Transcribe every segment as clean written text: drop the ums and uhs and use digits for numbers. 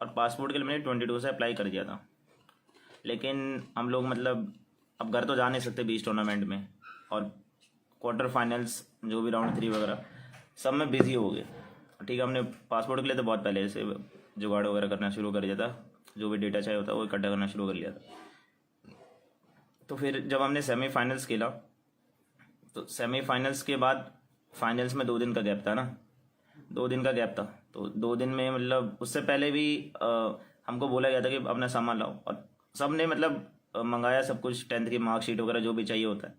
और पासपोर्ट के लिए मैंने 22 से अप्लाई कर दिया था। लेकिन हम लोग मतलब अब घर तो जा नहीं सकते बीच टूर्नामेंट में, और क्वार्टर फाइनल्स जो भी राउंड 3 वगैरह सब में बिजी हो गए। ठीक है, हमने पासपोर्ट के लिए तो बहुत पहले से जुगाड़ वगैरह करना शुरू कर दिया था, जो भी डेटा चाहिए होता है वो इकट्ठा करना शुरू कर लिया था। तो फिर जब हमने सेमीफाइनल्स खेला, तो सेमीफाइनल्स के बाद फाइनल्स में 2 दिन का गैप था ना, 2 दिन का गैप था। तो 2 दिन में मतलब उससे पहले भी हमको बोला गया था कि अपना सामान लाओ, और सब ने मतलब मंगाया सब कुछ, 10th की मार्कशीट वगैरह जो भी चाहिए होता है,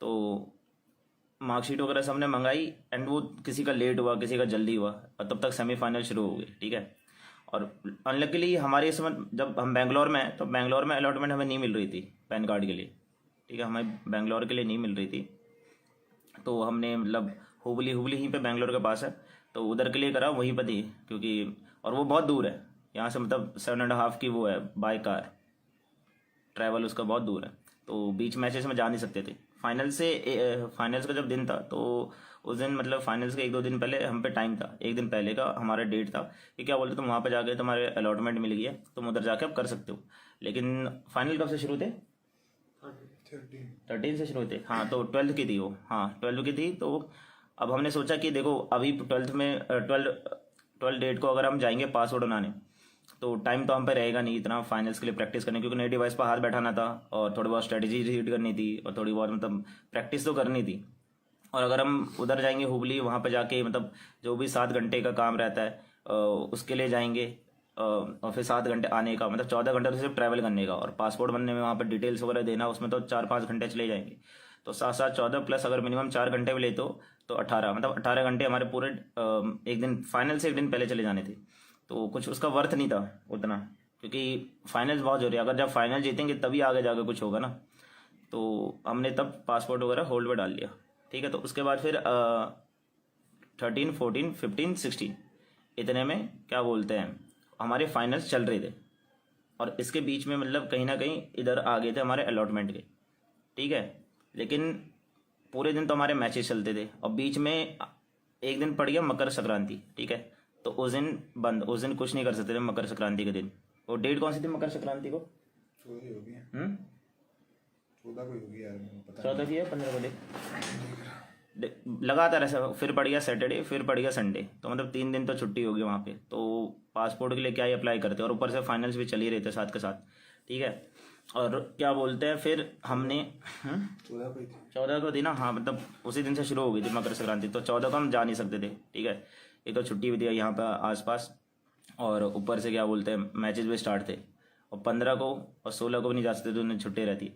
तो मार्कशीट वगैरह सबने मंगाई। एंड वो किसी का लेट हुआ, किसी का जल्दी हुआ, और तब तक सेमीफाइनल शुरू हो गए। ठीक है, और अनलकीली हमारे इस समय जब हम बेंगलोर में हैं, तो बेंगलोर में अलॉटमेंट हमें नहीं मिल रही थी पैन कार्ड के लिए। ठीक है, हमें बेंगलोर के लिए नहीं मिल रही थी, तो हमने मतलब हुबली यहीं पे बेंगलोर के पास है, तो उधर के लिए करा वहीं पर थी, क्योंकि और वो बहुत दूर है यहाँ से, मतलब 7.5 की वो है बाय कार ट्रैवल, उसका बहुत दूर है। तो बीच मैचेस में जा नहीं सकते थे। फाइनल्स का जब दिन था, तो उस दिन मतलब फाइनल्स के 1-2 दिन पहले हम पे टाइम था, 1 दिन पहले का हमारा डेट था कि क्या बोलते तुम वहाँ पे जाके तुम्हारे अलॉटमेंट मिल गई है, तुम उधर जाके अब कर सकते हो। लेकिन फाइनल कब से शुरू थे? 13 से शुरू थे। हाँ, तो 12th की थी वो, हाँ 12th की थी। तो अब हमने सोचा कि देखो अभी 12th में 12 डेट को अगर हम जाएंगे पासवर्ड बनाने, तो टाइम तो हम पे रहेगा नहीं इतना फाइनल्स के लिए प्रैक्टिस करने, क्योंकि नई डिवाइस पर हाथ बैठाना था, और थोड़ी बहुत स्ट्रेटजी रीड करनी थी, और थोड़ी बहुत मतलब प्रैक्टिस तो करनी थी। और अगर हम उधर जाएंगे हुबली, वहाँ पे जाके मतलब जो भी 7 घंटे का काम रहता है उसके लिए जाएंगे, और फिर 7 घंटे आने का, मतलब 14 घंटे तो सिर्फ ट्रैवल करने का, और पासपोर्ट बनने में वहाँ पर डिटेल्स वगैरह देना, उसमें तो 4-5 घंटे चले जाएंगे। तो 7-7 14 प्लस अगर मिनिमम 4 घंटे भी लेते हो, तो 18, मतलब 18 घंटे हमारे पूरे एक दिन फाइनल से 1 दिन पहले चले जाने थे। तो कुछ उसका वर्थ नहीं था उतना, क्योंकि फाइनल्स बहुत जरूरी है, अगर जब फाइनल जीतेंगे तभी आगे जाकर कुछ होगा ना। तो हमने तब पासपोर्ट वगैरह होल्ड पे डाल लिया। ठीक है, तो उसके बाद फिर 13, 14, 15, 16 इतने में क्या बोलते हैं हमारे फाइनल्स चल रहे थे, और इसके बीच में मतलब कहीं ना कहीं इधर आ गए थे हमारे अलॉटमेंट के। ठीक है, लेकिन पूरे दिन तो हमारे मैचेस चलते थे, और बीच में एक दिन पड़ गया मकर संक्रांति। ठीक है, तो उस दिन बंद, उस दिन कुछ नहीं कर सकते थे मकर संक्रांति के दिन। वो डेट कौन सी थी मकर संक्रांति को? 14 होगी। 14 को होगी यार, मेरे को पता 14 की है, 15 को लगातार ऐसा, फिर पड़ गया सैटरडे, फिर पड़ गया संडे, तो मतलब 3 दिन तो छुट्टी होगी वहाँ पे। तो पासपोर्ट के लिए क्या ही अप्लाई करते, और ऊपर से फाइनल्स भी चल ही रहे थे साथ के साथ। ठीक है, और क्या बोलते हैं फिर हमने 14 को ही थी। 14 को थी ना, हाँ, मतलब उसी दिन से शुरू हो गई थी मकर संक्रांति, तो 14 को हम जा नहीं सकते थे। ठीक है, एक तो छुट्टी भी थी यहाँ पर आसपास, और ऊपर से क्या बोलते हैं मैचेस भी स्टार्ट थे, और 15 को और 16 को भी नहीं जा सकते थे, उन्हें छुट्टी रहती।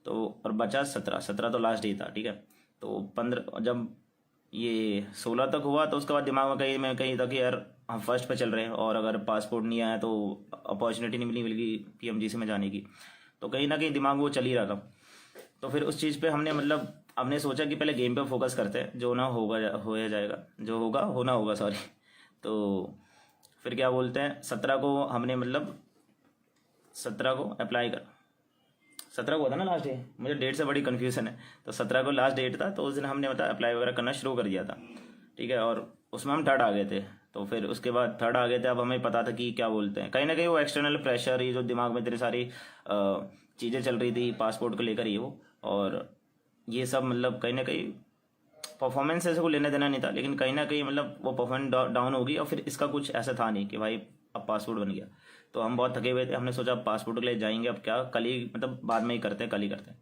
तो और बचा 17 तो लास्ट डे था। ठीक है, तो 15 जब ये 16 तक हुआ, तो उसके बाद दिमाग में कहीं था कि यार हम फर्स्ट पे चल रहे हैं, और अगर पासपोर्ट नहीं आया तो अपॉर्चुनिटी नहीं मिली PMGC में जाने की, तो कहीं ना कहीं दिमाग में वो चल ही रहा था। तो फिर उस चीज़ पे हमने मतलब हमने सोचा कि पहले गेम पे फोकस करते हैं, जो ना होगा हो या जाएगा, जो होगा होना होगा, सॉरी। तो फिर क्या बोलते हैं 17 को हमने मतलब 17 को अप्लाई कर 17 को था ना लास्ट डे, मुझे डेट से बड़ी कन्फ्यूजन है। तो 17 को लास्ट डेट था, तो उस दिन हमने मतलब अप्लाई वगैरह करना शुरू कर दिया था। ठीक है, और उसमें हम थर्ड आ गए थे। तो फिर उसके बाद थर्ड आ गए थे, अब हमें पता था कि क्या बोलते हैं कहीं ना कहीं वो एक्सटर्नल प्रेशर, ये जो दिमाग में इतनी सारी चीज़ें चल रही थी पासपोर्ट को लेकर, ये वो और ये सब मतलब कहीं ना कहीं परफॉर्मेंस ऐसे को लेना देना नहीं था, लेकिन कहीं ना कहीं मतलब वो परफॉर्मेंस डाउन होगी, और फिर इसका कुछ ऐसा था नहीं कि भाई अब पासपोर्ट बन गया। तो हम बहुत थके हुए थे, हमने सोचा पासपोर्ट के लिए जाएंगे, अब क्या कल ही मतलब बाद में ही करते हैं, कल ही करते हैं।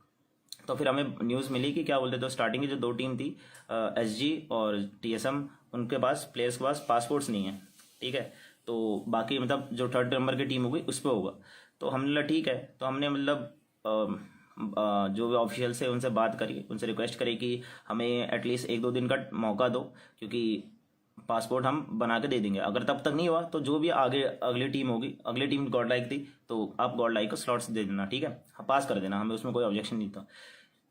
तो फिर हमें न्यूज़ मिली कि क्या बोलते, तो स्टार्टिंग की जो 2 टीम थी SG और TSM, उनके पास प्लेयर्स के पास पासपोर्ट्स नहीं है। ठीक है, तो बाकी मतलब जो थर्ड नंबर की टीम होगी उस पर होगा। तो हमने बोला ठीक है, तो हमने मतलब जो भी ऑफिशियल से उनसे बात करी, उनसे रिक्वेस्ट करी कि हमें एटलीस्ट 1-2 दिन का मौका दो, क्योंकि पासपोर्ट हम बना के दे देंगे। अगर तब तक नहीं हुआ तो जो भी आगे अगली टीम होगी, अगली टीम गॉड लाइक थी, तो आप गॉड लाइक को स्लॉट्स दे देना। ठीक है, पास कर देना, हमें उसमें कोई ऑब्जेक्शन नहीं था।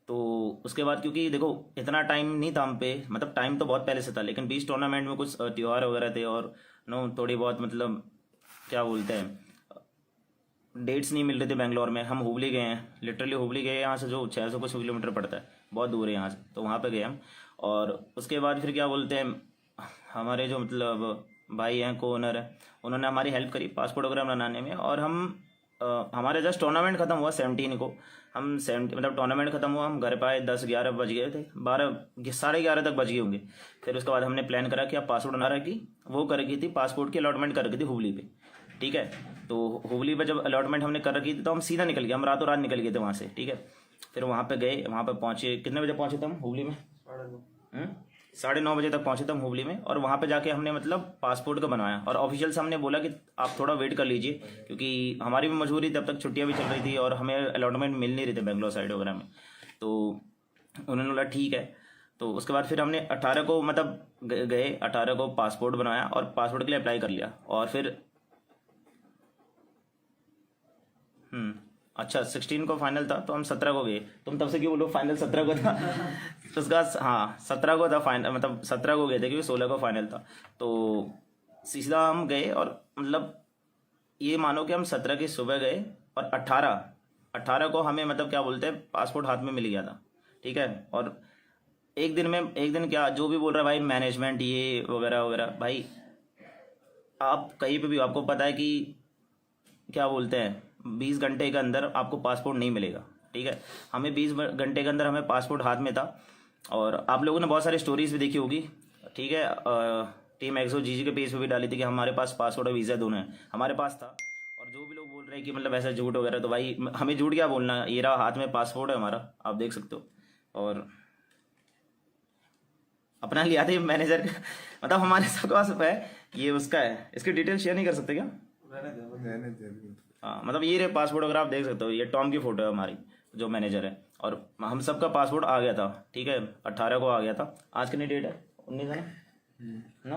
तो उसके बाद क्योंकि देखो इतना टाइम नहीं था हम पे, मतलब टाइम तो बहुत पहले से था, लेकिन बीच टूर्नामेंट में कुछ त्यौहार वगैरह थे, और नो थोड़ी बहुत मतलब क्या बोलते हैं डेट्स नहीं मिल रहे थे बेंगलोर में। हम हुबली गए हैं, लिटरली हुबली गए यहाँ से, जो 600 कुछ किलोमीटर पड़ता है, बहुत दूर है यहाँ से, तो वहाँ पे गए हम। और उसके बाद फिर क्या बोलते हैं हमारे जो मतलब भाई हैं को ओनर है, उन्होंने हमारी हेल्प करी पासपोर्ट वगैरह बनाने में। और हम हमारे जस्ट टूर्नामेंट ख़त्म हुआ 17 को, हम 70 मतलब टूर्नामेंट ख़त्म हुआ, हम घर पे आए 10-11 बज गए थे, 12 11:30 तक बज गए होंगे। फिर उसके बाद हमने प्लान करा कि आप पासपोर्ट बना रखी, वो कर रखी थी पासपोर्ट की अलॉटमेंट कर रखी थी हुबली पे, ठीक है। तो हुबली पे जब अलॉटमेंट हमने कर रखी थी तो हम सीधा निकल गए, हम रातों रात निकल गए थे वहाँ से, ठीक है। फिर वहाँ पे गए, वहाँ पे पहुँचे, कितने बजे पहुँचे थे हम हुबली में? 9:30 बजे तक पहुंचे थे हम हुबली में। और वहाँ पे जाके हमने मतलब पासपोर्ट का बनवाया, और ऑफिशियल से हमने बोला कि आप थोड़ा वेट कर लीजिए, क्योंकि हमारी भी मजबूरी, तब तक छुट्टियां भी चल रही थी और हमें अलॉटमेंट मिल नहीं रही थी बेंगलोर साइड वगैरह में। तो उन्होंने बोला ठीक है। तो उसके बाद फिर हमने 18 को मतलब गए, 18 को पासपोर्ट बनवाया और पासपोर्ट के लिए अप्लाई कर लिया। और फिर अच्छा 16 को फाइनल था, तो हम 17 को गए। तुम तब से क्यों बोलो फाइनल 17 को था? तो उसका हाँ 17 को था फाइनल, मतलब 17 को गए थे क्योंकि 16 को फाइनल था। तो सीधा हम गए, और मतलब ये मानो कि हम 17 की सुबह गए और 18 को हमें मतलब क्या बोलते हैं पासपोर्ट हाथ में मिल गया था, ठीक है। और एक दिन क्या जो भी बोल रहा है भाई मैनेजमेंट ये वगैरह वगैरह, भाई आप कहीं पे भी आपको पता है कि क्या बोलते हैं 20 घंटे के अंदर आपको पासपोर्ट नहीं मिलेगा, ठीक है। हमें 20 घंटे के अंदर हमें पासपोर्ट हाथ में था। और आप लोगों ने बहुत सारी स्टोरीज भी देखी होगी, ठीक है। टीम एक्सो जीजी के पेज पे भी डाली थी कि हमारे पास पासपोर्ट और वीज़ा दोनों है, हमारे पास था। और जो भी लोग बोल रहे हैं कि मतलब ऐसा झूठ वगैरह, तो भाई हमें झूठ क्या बोलना, ये रहा हाथ में पासपोर्ट है हमारा, आप देख सकते हो। और अपना लिया था मैनेजर का मतलब हमारे सब पास है, ये उसका है, इसकी डिटेल शेयर नहीं कर सकते क्या? रहने दे। हाँ मतलब ये रहे पासपोर्ट अगर आप देख सकते हो, ये टॉम की फोटो है हमारी जो मैनेजर है। और हम सबका पासपोर्ट आ गया था, ठीक है, 18 को आ गया था। आज कितनी डेट है? 19 है ना?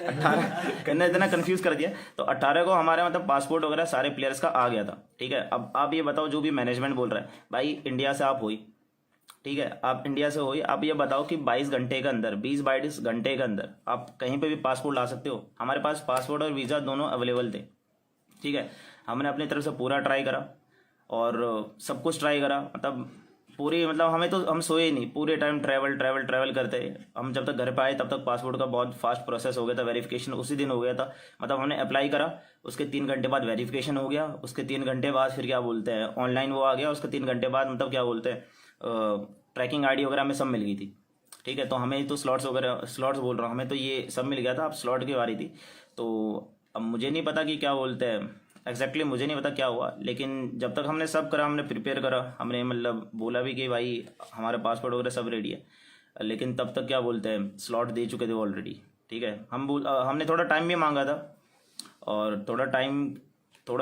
18 मैंने इतना कंफ्यूज कर दिया। तो 18 को हमारे मतलब पासपोर्ट वगैरह सारे प्लेयर्स का आ गया था, ठीक है। अब आप ये बताओ, जो भी मैनेजमेंट बोल रहा है, भाई इंडिया से आप हुई, ठीक है, आप इंडिया से हुई, आप ये बताओ कि 22 घंटे के अंदर 20-22 घंटे के अंदर आप कहीं पे भी पासपोर्ट ला सकते हो। हमारे पास पासपोर्ट और वीज़ा दोनों अवेलेबल थे, ठीक है। हमने अपनी तरफ से पूरा ट्राई करा और सब कुछ ट्राई करा, मतलब पूरी मतलब हमें तो हम सोए ही नहीं, पूरे टाइम ट्रैवल करते रहे। हम जब तक घर पे आए तब तक पासपोर्ट का बहुत फास्ट प्रोसेस हो गया था, वेरिफिकेशन उसी दिन हो गया था। मतलब हमने अप्लाई करा, उसके 3 घंटे बाद वेरिफिकेशन हो गया, उसके 3 घंटे बाद फिर क्या बोलते हैं ऑनलाइन वो आ गया, उसके 3 घंटे बाद मतलब क्या बोलते हैं ट्रैकिंग आईडी वगैरह में सब मिल गई थी, ठीक है। तो हमें तो स्लॉट्स बोल रहा हूँ, हमें तो ये सब मिल गया था, अब स्लॉट की बारी थी। तो अब मुझे नहीं पता कि क्या बोलते हैं एग्जैक्टली, मुझे नहीं पता क्या हुआ, लेकिन जब तक हमने सब करा, हमने प्रिपेयर करा, हमने मतलब बोला भी कि भाई हमारा पासपोर्ट वगैरह सब रेडी है, लेकिन तब तक क्या बोलते हैं स्लॉट दे चुके थे ऑलरेडी, ठीक है। हमने थोड़ा टाइम भी मांगा था, और थोड़ा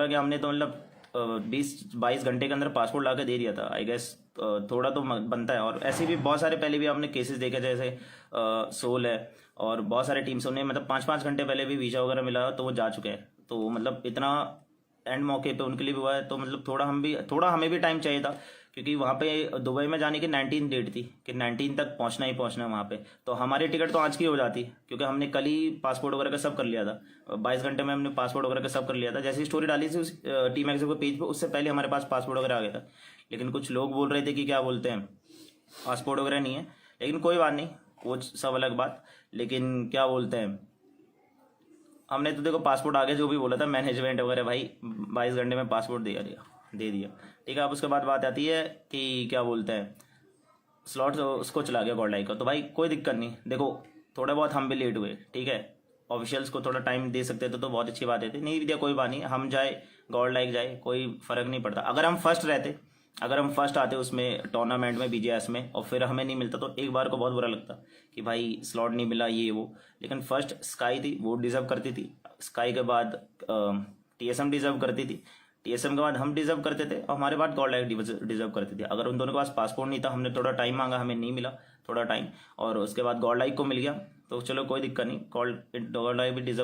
क्या हमने तो मतलब 20-22 घंटे के अंदर पासपोर्ट ला के दे दिया था आई गेस। थोड़ा तो बनता है। और ऐसे भी बहुत सारे पहले भी आपने केसेस देखे, जैसे सोल है और बहुत सारे टीम्स उन्हें मतलब 5-5 घंटे पहले भी वीज़ा वगैरह मिला तो वो जा चुके हैं। तो मतलब इतना एंड मौके पे उनके लिए भी हुआ है, तो मतलब थोड़ा हमें भी टाइम चाहिए था, क्योंकि वहाँ पे दुबई में जाने की 19 डेट थी कि 19 तक पहुँचना ही पहुँचना है वहाँ पे। तो हमारी टिकट तो आज की हो जाती, क्योंकि हमने कल ही पासपोर्ट वगैरह का सब कर लिया था, 22 घंटे में हमने पासपोर्ट वगैरह का सब कर लिया था। जैसी स्टोरी डाली थी उस टीम एक्सो के पेज पे, उससे पहले हमारे पास पासपोर्ट वगैरह आ गया था। लेकिन कुछ लोग बोल रहे थे कि क्या बोलते हैं पासपोर्ट वगैरह नहीं है, लेकिन कोई बात नहीं, वो सब अलग बात। लेकिन क्या बोलते हैं हमने तो देखो पासपोर्ट आ गया, जो भी बोला था मैनेजमेंट वगैरह, भाई 22 घंटे में पासपोर्ट दे दिया, ठीक है। अब उसके बाद बात आती है कि क्या बोलते हैं स्लॉट उसको चला गया गॉड लाइक का, तो भाई कोई दिक्कत नहीं। देखो थोड़ा बहुत हम भी लेट हुए, ठीक है, ऑफिशियल्स को थोड़ा टाइम दे सकते थे तो बहुत अच्छी बात है, नहीं दिया कोई बात नहीं, हम जाए गॉड लाइक जाए, कोई फर्क नहीं पड़ता। अगर हम फर्स्ट आते उसमें टूर्नामेंट में बीजेएस में और फिर हमें नहीं मिलता तो एक बार को बहुत बुरा लगता कि भाई स्लॉट नहीं मिला ये वो। लेकिन फर्स्ट स्काई थी, वो डिजर्व करती थी, स्काई के बाद टीएसएम डिजर्व करती थी, टीएसएम के बाद हम डिजर्व करते थे, और हमारे बाद गॉड लाइक डिजर्व करती थी। अगर उन दोनों के पास पासपोर्ट नहीं था, हमने थोड़ा टाइम मांगा, हमें नहीं मिला थोड़ा टाइम, और उसके बाद गॉड लाइक को मिल गया, तो चलो कोई दिक्कत नहीं, गॉड लाइक भी डिजर्व